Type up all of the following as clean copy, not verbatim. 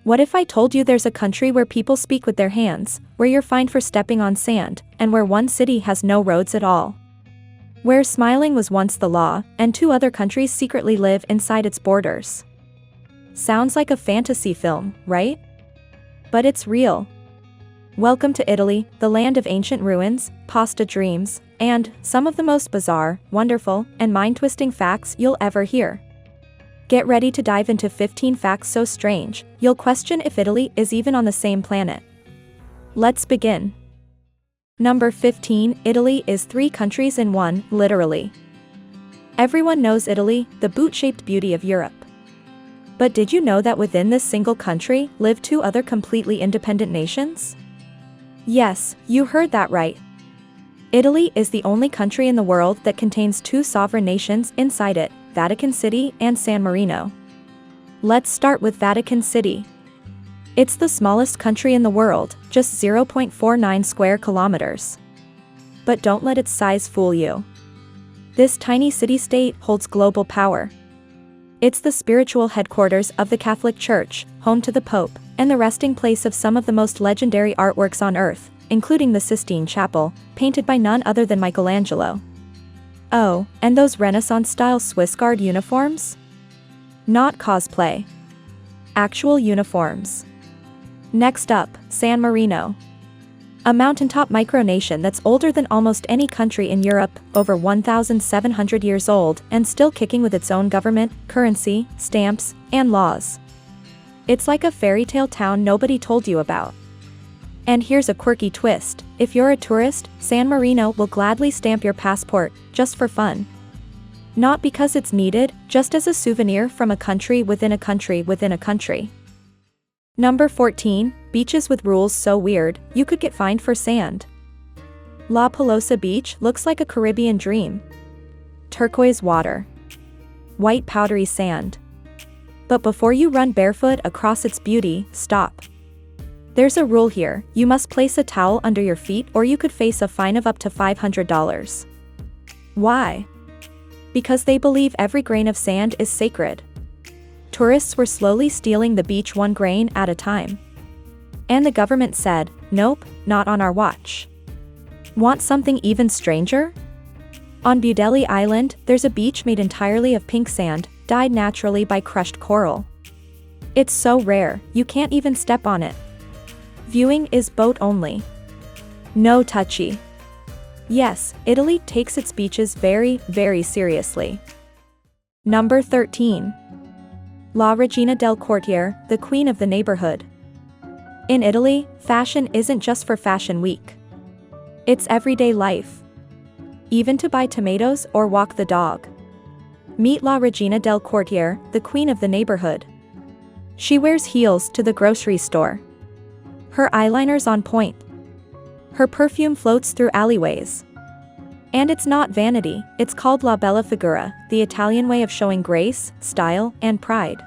What if I told you there's a country where people speak with their hands, where you're fined for stepping on sand, and where one city has no roads at all? Where smiling was once the law, and two other countries secretly live inside its borders. Sounds like a fantasy film, right? But it's real. Welcome to Italy, the land of ancient ruins, pasta dreams, and some of the most bizarre, wonderful, and mind-twisting facts you'll ever hear. Get ready to dive into 15 facts so strange, you'll question if Italy is even on the same planet. Let's begin. Number 15, Italy is 3 countries in one, literally. Everyone knows Italy, the boot-shaped beauty of Europe. But did you know that within this single country live 2 other completely independent nations? Yes, you heard that right. Italy is the only country in the world that contains 2 sovereign nations inside it, Vatican City and San Marino. Let's start with Vatican City. It's the smallest country in the world, just 0.49 square kilometers. But don't let its size fool you. This tiny city-state holds global power. It's the spiritual headquarters of the Catholic Church, home to the Pope, and the resting place of some of the most legendary artworks on Earth, including the Sistine Chapel, painted by none other than Michelangelo. Oh, and those Renaissance-style Swiss Guard uniforms? Not cosplay. Actual uniforms. Next up, San Marino. A mountaintop micronation that's older than almost any country in Europe, over 1,700 years old, and still kicking with its own government, currency, stamps, and laws. It's like a fairy tale town nobody told you about. And here's a quirky twist: if you're a tourist, San Marino will gladly stamp your passport, just for fun. Not because it's needed, just as a souvenir from a country within a country within a country. Number 14, beaches with rules so weird, you could get fined for sand. La Pelosa Beach looks like a Caribbean dream. Turquoise water. White powdery sand. But before you run barefoot across its beauty, stop. There's a rule here: you must place a towel under your feet or you could face a fine of up to $500. Why? Because they believe every grain of sand is sacred. Tourists were slowly stealing the beach 1 grain at a time. And the government said, nope, not on our watch. Want something even stranger? On Budelli Island, there's a beach made entirely of pink sand, dyed naturally by crushed coral. It's so rare, you can't even step on it. Viewing is boat only. No touchy. Yes, Italy takes its beaches very, very seriously. Number 13. La Regina del Quartiere, the queen of the neighborhood. In Italy, fashion isn't just for Fashion Week. It's everyday life. Even to buy tomatoes or walk the dog. Meet La Regina del Quartiere, the queen of the neighborhood. She wears heels to the grocery store. Her eyeliner's on point. Her perfume floats through alleyways. And it's not vanity, it's called La Bella Figura, the Italian way of showing grace, style, and pride.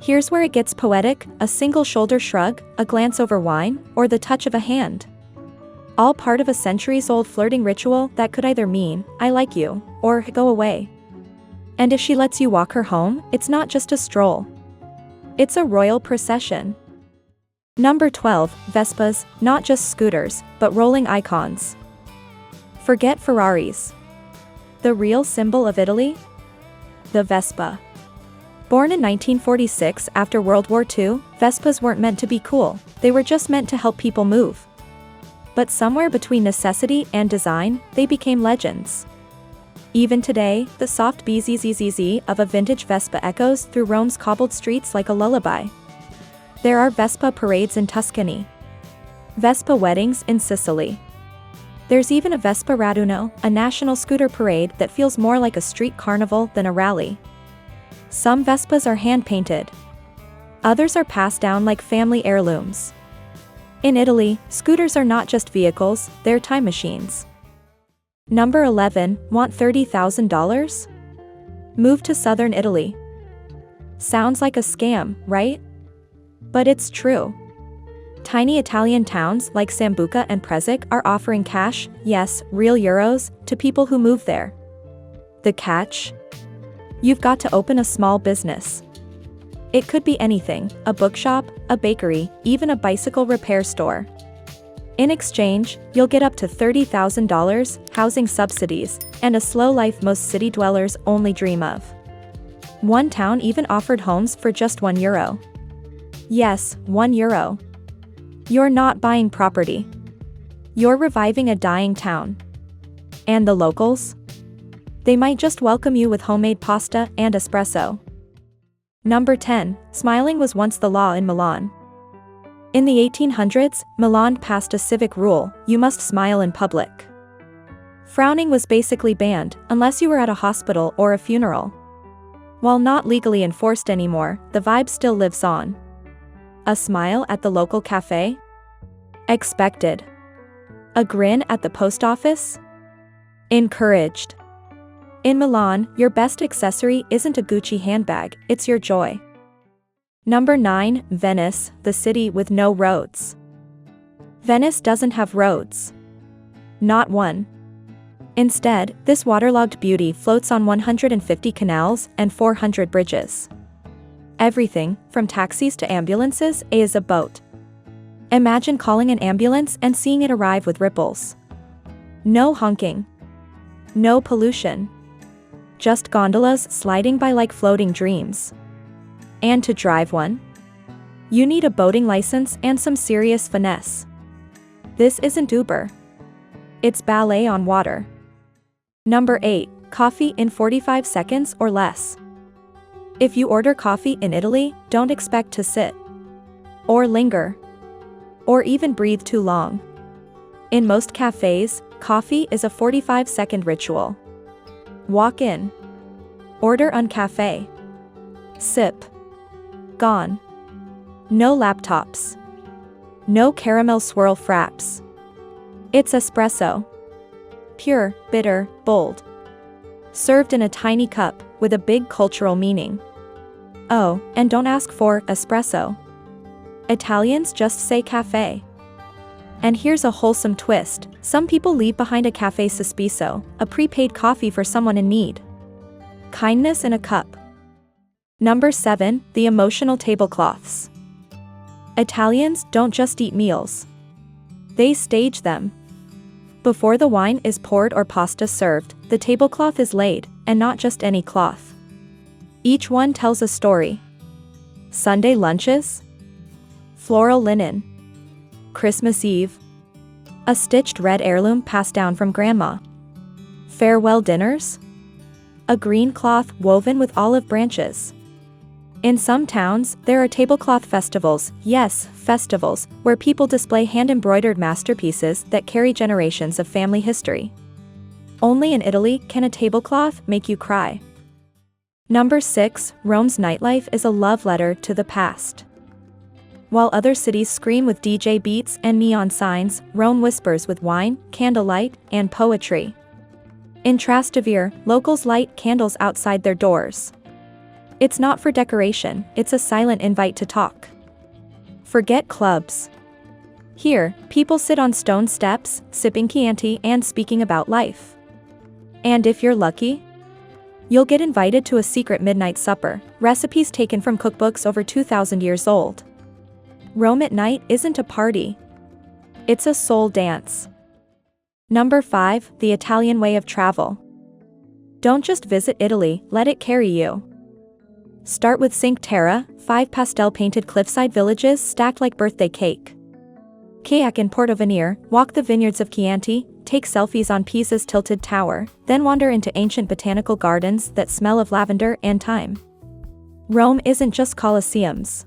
Here's where it gets poetic: a single shoulder shrug, a glance over wine, or the touch of a hand. All part of a centuries-old flirting ritual that could either mean, I like you, or go away. And if she lets you walk her home, it's not just a stroll. It's a royal procession. Number 12, Vespas, not just scooters, but rolling icons. Forget Ferraris. The real symbol of Italy? The Vespa. Born in 1946 after World War II, Vespas weren't meant to be cool, they were just meant to help people move. But somewhere between necessity and design, they became legends. Even today, the soft bzzz of a vintage Vespa echoes through Rome's cobbled streets like a lullaby. There are Vespa parades in Tuscany. Vespa weddings in Sicily. There's even a Vespa Raduno, a national scooter parade that feels more like a street carnival than a rally. Some Vespas are hand-painted. Others are passed down like family heirlooms. In Italy, scooters are not just vehicles, they're time machines. Number 11, want $30,000? Move to southern Italy. Sounds like a scam, right? But it's true. Tiny Italian towns like Sambuca and Prešov are offering cash, yes, real euros, to people who move there. The catch? You've got to open a small business. It could be anything: a bookshop, a bakery, even a bicycle repair store. In exchange, you'll get up to $30,000, housing subsidies, and a slow life most city dwellers only dream of. One town even offered homes for just €1. Yes, €1. You're not buying property. You're reviving a dying town. And the locals? They might just welcome you with homemade pasta and espresso. Number 10. Smiling was once the law in Milan. In the 1800s, Milan passed a civic rule: you must smile in public. Frowning was basically banned, unless you were at a hospital or a funeral. While not legally enforced anymore, the vibe still lives on. A smile at the local cafe? Expected. A grin at the post office? Encouraged. In Milan, your best accessory isn't a Gucci handbag, it's your joy. Number 9. Venice, the city with no roads. Venice doesn't have roads. Not one. Instead, this waterlogged beauty floats on 150 canals and 400 bridges. Everything, from taxis to ambulances, is a boat. Imagine calling an ambulance and seeing it arrive with ripples. No honking. No pollution. Just gondolas sliding by like floating dreams. And to drive one, you need a boating license and some serious finesse. This isn't Uber. It's ballet on water. Number 8. Coffee in 45 seconds or less. If you order coffee in Italy, don't expect to sit, or linger, or even breathe too long. In most cafes, coffee is a 45-second ritual. Walk in. Order un café. Sip. Gone. No laptops. No caramel swirl fraps. It's espresso. Pure, bitter, bold. Served in a tiny cup, with a big cultural meaning. Oh, and don't ask for espresso. Italians just say café. And here's a wholesome twist: some people leave behind a café sospiso, a prepaid coffee for someone in need. Kindness in a cup. Number 7. The emotional tablecloths. Italians don't just eat meals. They stage them. Before the wine is poured or pasta served, the tablecloth is laid, and not just any cloth. Each one tells a story. Sunday lunches? Floral linen. Christmas Eve? A stitched red heirloom passed down from grandma. Farewell dinners? A green cloth woven with olive branches. In some towns, there are tablecloth festivals, yes, festivals, where people display hand-embroidered masterpieces that carry generations of family history. Only in Italy can a tablecloth make you cry. Number 6. Rome's nightlife is a love letter to the past. While other cities scream with DJ beats and neon signs, Rome whispers with wine, candlelight, and poetry. In Trastevere, locals light candles outside their doors. It's not for decoration, it's a silent invite to talk. Forget clubs. Here, people sit on stone steps, sipping Chianti and speaking about life. And if you're lucky, you'll get invited to a secret midnight supper, recipes taken from cookbooks over 2,000 years old. Rome at night isn't a party. It's a soul dance. Number 5. The Italian way of travel. Don't just visit Italy, let it carry you. Start with Cinque Terre, 5 pastel-painted cliffside villages stacked like birthday cake. Kayak in Portovenere, walk the vineyards of Chianti, take selfies on Pisa's tilted tower, then wander into ancient botanical gardens that smell of lavender and thyme. Rome isn't just colosseums.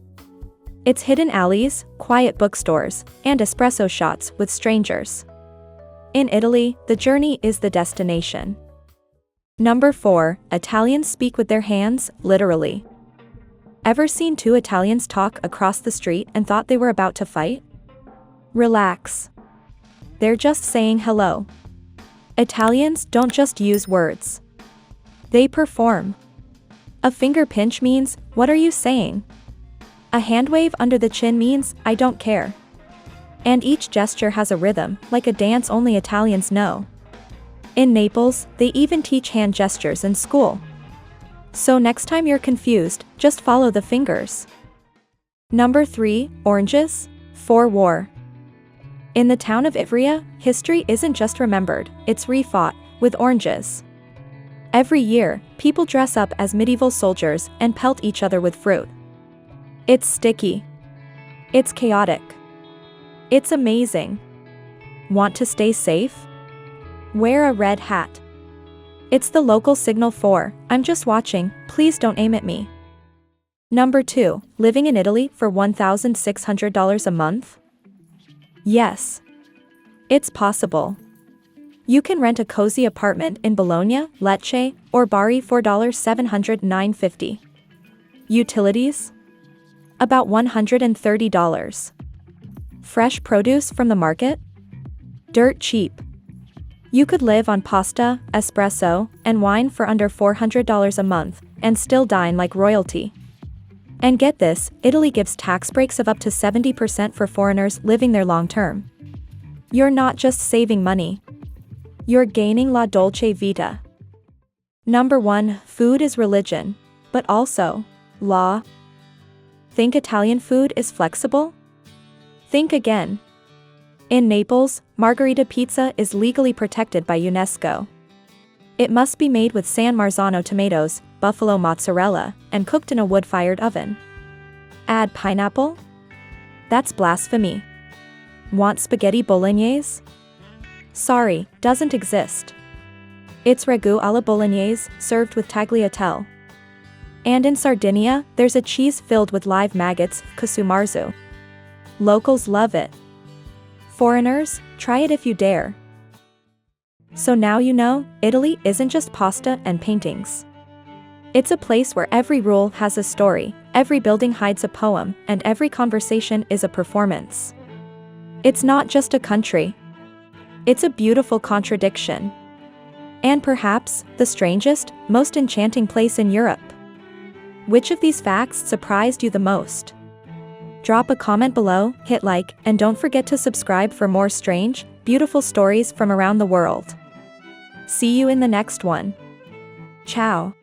It's hidden alleys, quiet bookstores, and espresso shots with strangers. In Italy, the journey is the destination. Number 4. Italians speak with their hands, literally. Ever seen two Italians talk across the street and thought they were about to fight? Relax. They're just saying hello. Italians don't just use words. They perform. A finger pinch means, "What are you saying?" A hand wave under the chin means, "I don't care." And each gesture has a rhythm, like a dance only Italians know. In Naples, they even teach hand gestures in school. So next time you're confused, just follow the fingers. Number 3, oranges. For war. In the town of Ivrea, history isn't just remembered, it's refought, with oranges. Every year, people dress up as medieval soldiers and pelt each other with fruit. It's sticky. It's chaotic. It's amazing. Want to stay safe? Wear a red hat. It's the local signal for, I'm just watching, please don't aim at me. Number 2, living in Italy for $1,600 a month? Yes. It's possible. You can rent a cozy apartment in Bologna, Lecce, or Bari for $709.50. Utilities? About $130. Fresh produce from the market? Dirt cheap. You could live on pasta, espresso, and wine for under $400 a month, and still dine like royalty. And get this, Italy gives tax breaks of up to 70% for foreigners living there long term. You're not just saving money. You're gaining la dolce vita. Number 1, food is religion, but also law. Think Italian food is flexible? Think again. In Naples, margherita pizza is legally protected by UNESCO. It must be made with San Marzano tomatoes, buffalo mozzarella, and cooked in a wood-fired oven. Add pineapple? That's blasphemy. Want spaghetti bolognese? Sorry, doesn't exist. It's ragu alla bolognese, served with tagliatelle. And in Sardinia, there's a cheese filled with live maggots, casu marzu. Locals love it. Foreigners, try it if you dare. So now you know, Italy isn't just pasta and paintings. It's a place where every rule has a story, every building hides a poem, and every conversation is a performance. It's not just a country. It's a beautiful contradiction. And perhaps, the strangest, most enchanting place in Europe. Which of these facts surprised you the most? Drop a comment below, hit like, and don't forget to subscribe for more strange, beautiful stories from around the world. See you in the next one. Ciao.